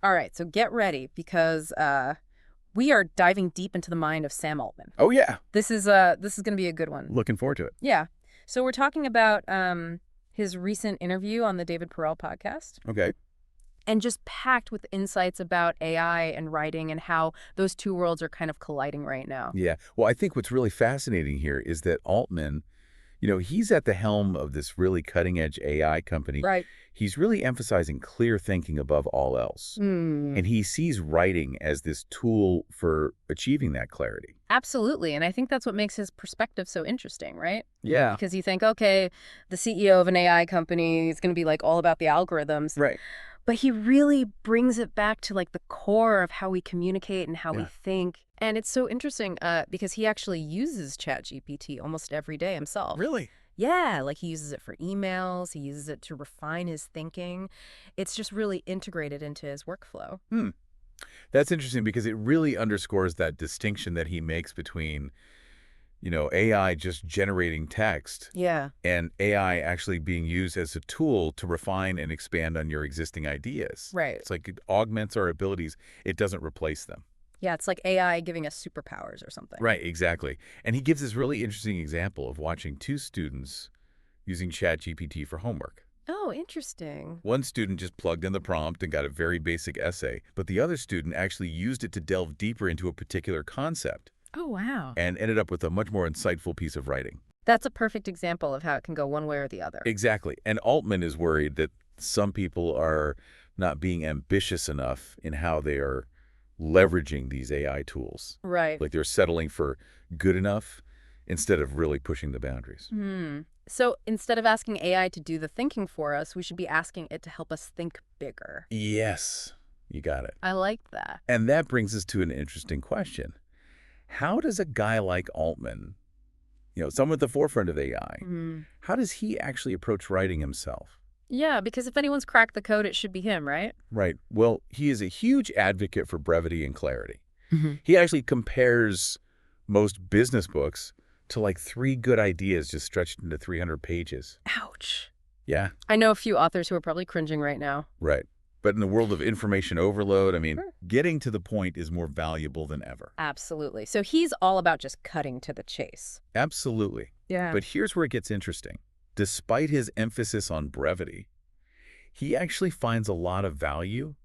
All right, so get ready because we are diving deep into the mind of Sam Altman. Oh, yeah. This is going to be a good one. Looking forward to it. Yeah. So we're talking about his recent interview on the David Perell podcast. Okay. And just packed with insights about AI and writing and how those two worlds are kind of colliding right now. Yeah. Well, I think what's really fascinating here is that Altman, he's at the helm of this really cutting-edge AI company. Right. He's really emphasizing clear thinking above all else. And he sees writing as this tool for achieving that clarity. Absolutely. And I think that's what makes his perspective so interesting, right? Yeah. Because you think, okay, the CEO of an AI company is going to be like all about the algorithms. Right. But he really brings it back to like the core of how we communicate and how we think. And it's so interesting because he actually uses ChatGPT almost every day himself. Really? Yeah, like he uses it for emails. He uses it to refine his thinking. It's just really integrated into his workflow. That's interesting because it really underscores that distinction that he makes between, AI just generating text Yeah. and AI actually being used as a tool to refine and expand on your existing ideas. Right. It's like it augments our abilities. It doesn't replace them. Yeah, it's like AI giving us superpowers or something. Right, exactly. And he gives this really interesting example of watching two students using ChatGPT for homework. Oh, interesting. One student just plugged in the prompt and got a very basic essay, but the other student actually used it to delve deeper into a particular concept Oh, wow. and ended up with a much more insightful piece of writing. That's a perfect example of how it can go one way or the other. Exactly. And Altman is worried that some people are not being ambitious enough in how they are leveraging these AI tools. Right. Like they're settling for good enough instead of really pushing the boundaries. So instead of asking AI to do the thinking for us, we should be asking it to help us think bigger. Yes, you got it. I like that. And that brings us to an interesting question. How does a guy like Altman, someone at the forefront of AI, how does he actually approach writing himself? Yeah, because if anyone's cracked the code, it should be him, right? Right. Well, he is a huge advocate for brevity and clarity. He actually compares most business books to like 3 good ideas just stretched into 300 pages. Ouch. Yeah. I know a few authors who are probably cringing right now. Right. But in the world of information overload, getting to the point is more valuable than ever. Absolutely. So he's all about just cutting to the chase. Absolutely. Yeah. But here's where it gets interesting. Despite his emphasis on brevity, he actually finds a lot of value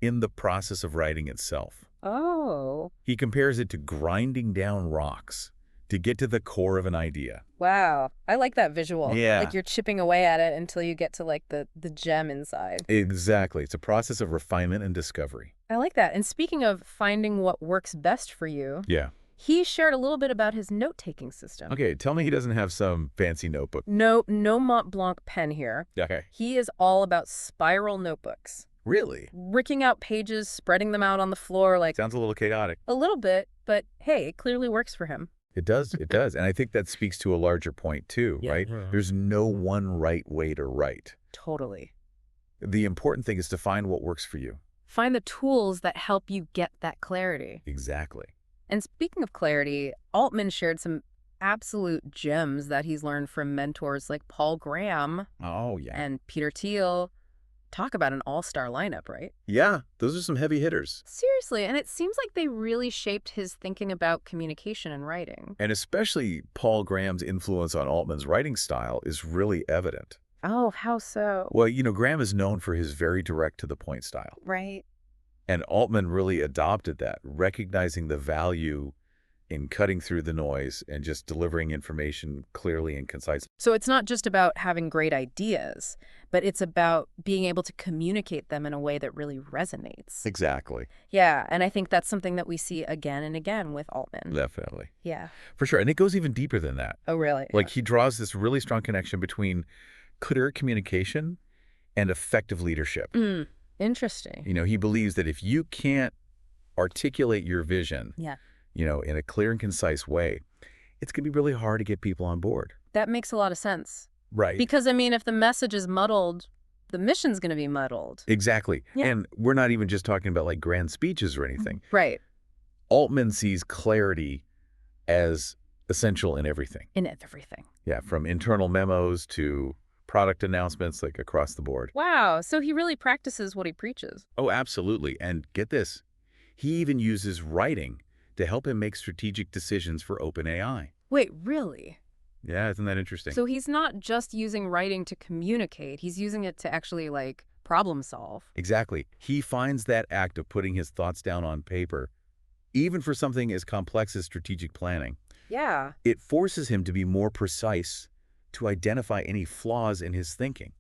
in the process of writing itself. Oh. He compares it to grinding down rocks to get to the core of an idea. Wow. I like that visual. Yeah. Like you're chipping away at it until you get to like the gem inside. Exactly. It's a process of refinement and discovery. I like that. And speaking of finding what works best for you, Yeah. he shared a little bit about his note-taking system. Okay, tell me he doesn't have some fancy notebook. No Mont Blanc pen here. Okay. He is all about spiral notebooks. Really? Ricking out pages, spreading them out on the floor, like Sounds a little chaotic. a little bit, but hey, it clearly works for him. It does. It does. And I think that speaks to a larger point too, Yeah. right? There's no one right way to write. Totally. The important thing is to find what works for you. Find the tools that help you get that clarity. Exactly. And speaking of clarity, Altman shared some absolute gems that he's learned from mentors like Paul Graham Oh, yeah. and Peter Thiel. Talk about an all-star lineup, right? Yeah, those are some heavy hitters. Seriously, and it seems like they really shaped his thinking about communication and writing. And especially Paul Graham's influence on Altman's writing style is really evident. Oh, how so? Well, Graham is known for his very direct-to-the-point style. Right. And Altman really adopted that, recognizing the value in cutting through the noise and just delivering information clearly and concise. So it's not just about having great ideas, but it's about being able to communicate them in a way that really resonates. Exactly. Yeah, and I think that's something that we see again and again with Altman. Definitely. Yeah. For sure. And it goes even deeper than that. Oh, really? Like he draws this really strong connection between clear communication and effective leadership. Interesting. He believes that if you can't articulate your vision, Yeah. In a clear and concise way, it's going to be really hard to get people on board. That makes a lot of sense. Right. Because, if the message is muddled, the mission's going to be muddled. Exactly. Yeah. And we're not even just talking about like grand speeches or anything. Right. Altman sees clarity as essential in everything. In everything. Yeah, from internal memos to product announcements like across the board. Wow, so he really practices what he preaches. Oh, absolutely. And get this, he even uses writing to help him make strategic decisions for OpenAI. Wait, really? Yeah, isn't that interesting? So he's not just using writing to communicate, he's using it to actually, like, problem solve. Exactly. He finds that act of putting his thoughts down on paper, even for something as complex as strategic planning, Yeah. it forces him to be more precise, to identify any flaws in his thinking.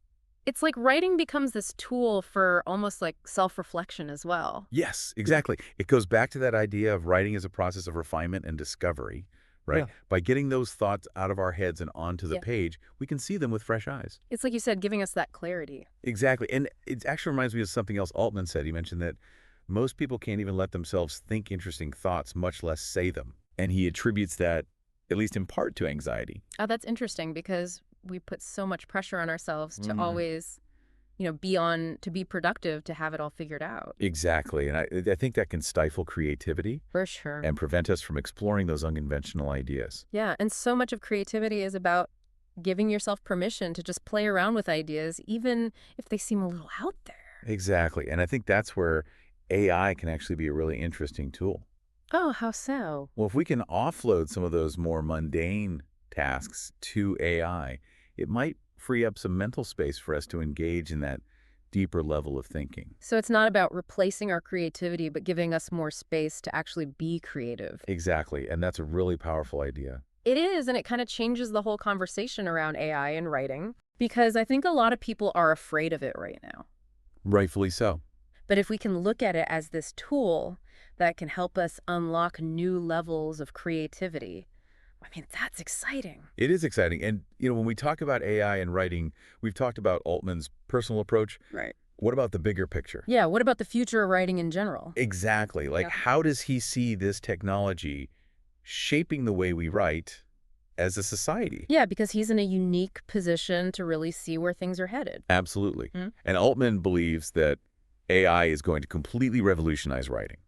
It's like writing becomes this tool for almost like self-reflection as well. Yes, exactly. It goes back to that idea of writing as a process of refinement and discovery, right? Yeah. By getting those thoughts out of our heads and onto the Yeah. page, we can see them with fresh eyes. It's like you said, giving us that clarity. Exactly. And it actually reminds me of something else Altman said. He mentioned that most people can't even let themselves think interesting thoughts, much less say them. And he attributes that, at least in part, to anxiety. Oh, that's interesting because we put so much pressure on ourselves to always, to be productive, to have it all figured out. Exactly. And I think that can stifle creativity For sure. and prevent us from exploring those unconventional ideas. Yeah, and so much of creativity is about giving yourself permission to just play around with ideas, even if they seem a little out there. Exactly. And I think that's where AI can actually be a really interesting tool. Oh, how so? Well, if we can offload some of those more mundane tasks to AI, it might free up some mental space for us to engage in that deeper level of thinking. So it's not about replacing our creativity, but giving us more space to actually be creative. Exactly. And that's a really powerful idea. It is, and it kind of changes the whole conversation around AI and writing, because I think a lot of people are afraid of it right now. Rightfully so. But if we can look at it as this tool that can help us unlock new levels of creativity, I mean, that's exciting. It is exciting. And, when we talk about AI and writing, we've talked about Altman's personal approach. Right. What about the bigger picture? Yeah, what about the future of writing in general? Exactly. Like, how does he see this technology shaping the way we write as a society? Yeah, because he's in a unique position to really see where things are headed. Absolutely. Hmm? And Altman believes that AI is going to completely revolutionize writing.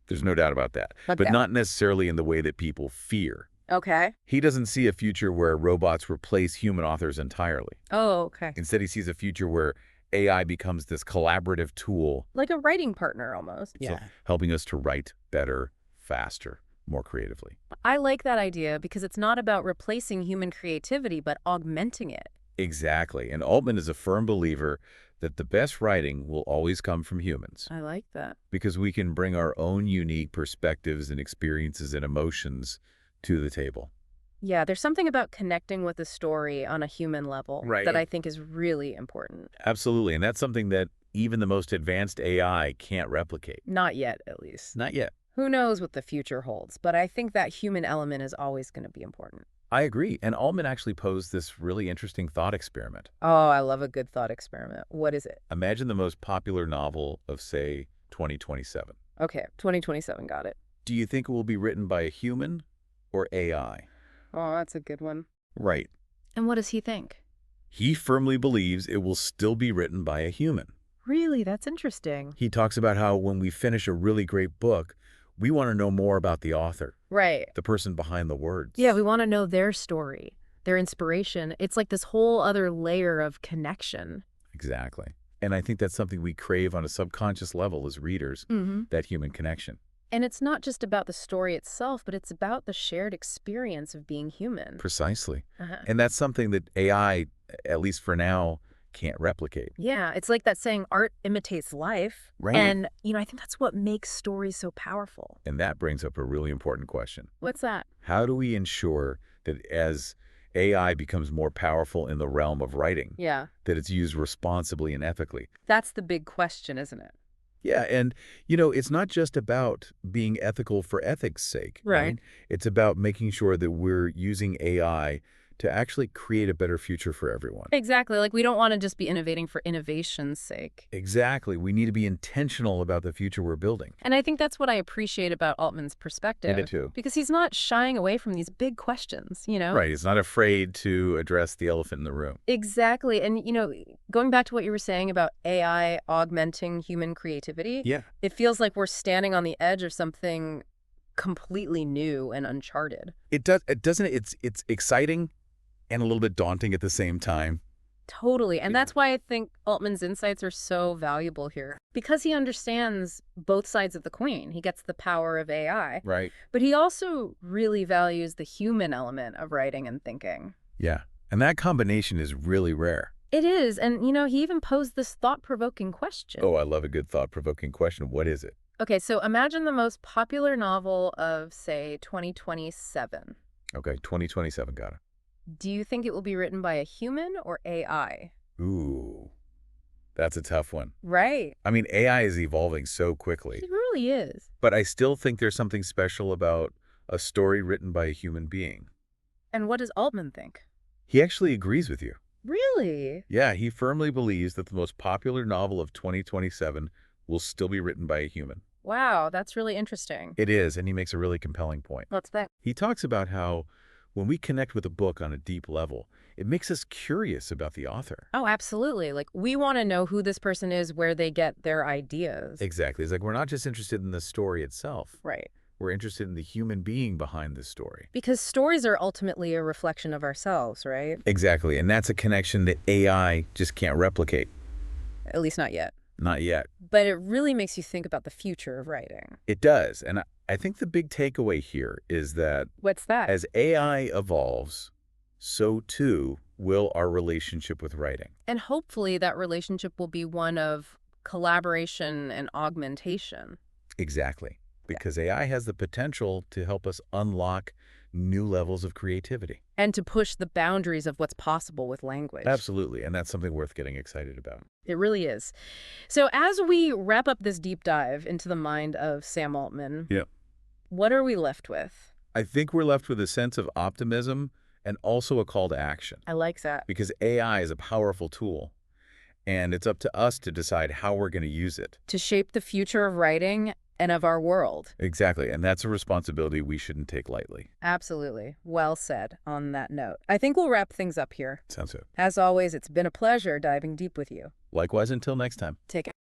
There's no doubt about that. Okay. But not necessarily in the way that people fear. Okay. He doesn't see a future where robots replace human authors entirely. Oh, okay. Instead, he sees a future where AI becomes this collaborative tool. Like a writing partner almost. So helping us to write better, faster, more creatively. I like that idea because it's not about replacing human creativity, but augmenting it. Exactly. And Altman is a firm believer that the best writing will always come from humans. I like that. Because we can bring our own unique perspectives and experiences and emotions to the table. Yeah, there's something about connecting with a story on a human level that I think is really important. Absolutely. And that's something that even the most advanced AI can't replicate. Not yet, at least. Not yet. Who knows what the future holds, but I think that human element is always going to be important. I agree. And Altman actually posed this really interesting thought experiment. Oh, I love a good thought experiment. What is it? Imagine the most popular novel of, say, 2027. Okay, 2027, got it. Do you think it will be written by a human or AI? Oh, that's a good one. Right. And what does he think? He firmly believes it will still be written by a human. Really? That's interesting. He talks about how when we finish a really great book, we want to know more about the author. Right. The person behind the words. Yeah, we want to know their story, their inspiration. It's like this whole other layer of connection. Exactly. And I think that's something we crave on a subconscious level as readers, that human connection. And it's not just about the story itself, but it's about the shared experience of being human. Precisely. And that's something that AI, at least for now, can't replicate. Yeah, it's like that saying, art imitates life. Right. And, I think that's what makes stories so powerful. And that brings up a really important question. What's that? How do we ensure that as AI becomes more powerful in the realm of writing, Yeah. that it's used responsibly and ethically? That's the big question, isn't it? Yeah, and, it's not just about being ethical for ethics' sake. Right. It's about making sure that we're using AI to actually create a better future for everyone. Exactly. Like, we don't want to just be innovating for innovation's sake. Exactly. We need to be intentional about the future we're building. And I think that's what I appreciate about Altman's perspective. I do too. Because he's not shying away from these big questions, Right. He's not afraid to address the elephant in the room. Exactly. And, going back to what you were saying about AI augmenting human creativity, it feels like we're standing on the edge of something completely new and uncharted. It does. It doesn't. It's exciting and a little bit daunting at the same time. Totally. And Yeah. that's why I think Altman's insights are so valuable here. Because he understands both sides of the coin. He gets the power of AI. Right. But he also really values the human element of writing and thinking. Yeah. And that combination is really rare. It is. And, he even posed this thought-provoking question. Oh, I love a good thought-provoking question. What is it? Okay, so imagine the most popular novel of, say, 2027. Okay, 2027, got it. Do you think it will be written by a human or AI? Ooh, that's a tough one. Right. I mean, AI is evolving so quickly. It really is. But I still think there's something special about a story written by a human being. And what does Altman think? He actually agrees with you. Really? Yeah, he firmly believes that the most popular novel of 2027 will still be written by a human. Wow, that's really interesting. It is, and he makes a really compelling point. What's that? He talks about how when we connect with a book on a deep level, it makes us curious about the author. Oh, absolutely. Like, we want to know who this person is, where they get their ideas. Exactly. It's like we're not just interested in the story itself. Right. We're interested in the human being behind the story. Because stories are ultimately a reflection of ourselves, right? Exactly, and that's a connection that AI just can't replicate. At least not yet. Not yet. But it really makes you think about the future of writing. It does, and I think the big takeaway here is that What's that? as AI evolves, so too will our relationship with writing. And hopefully that relationship will be one of collaboration and augmentation. Exactly, because AI has the potential to help us unlock new levels of creativity. And to push the boundaries of what's possible with language. Absolutely, and that's something worth getting excited about. It really is. So as we wrap up this deep dive into the mind of Sam Altman, what are we left with? I think we're left with a sense of optimism and also a call to action. I like that. Because AI is a powerful tool, and it's up to us to decide how we're going to use it. To shape the future of writing and of our world. Exactly, and that's a responsibility we shouldn't take lightly. Absolutely. Well said on that note. I think we'll wrap things up here. Sounds good. As always, it's been a pleasure diving deep with you. Likewise, until next time. Take care.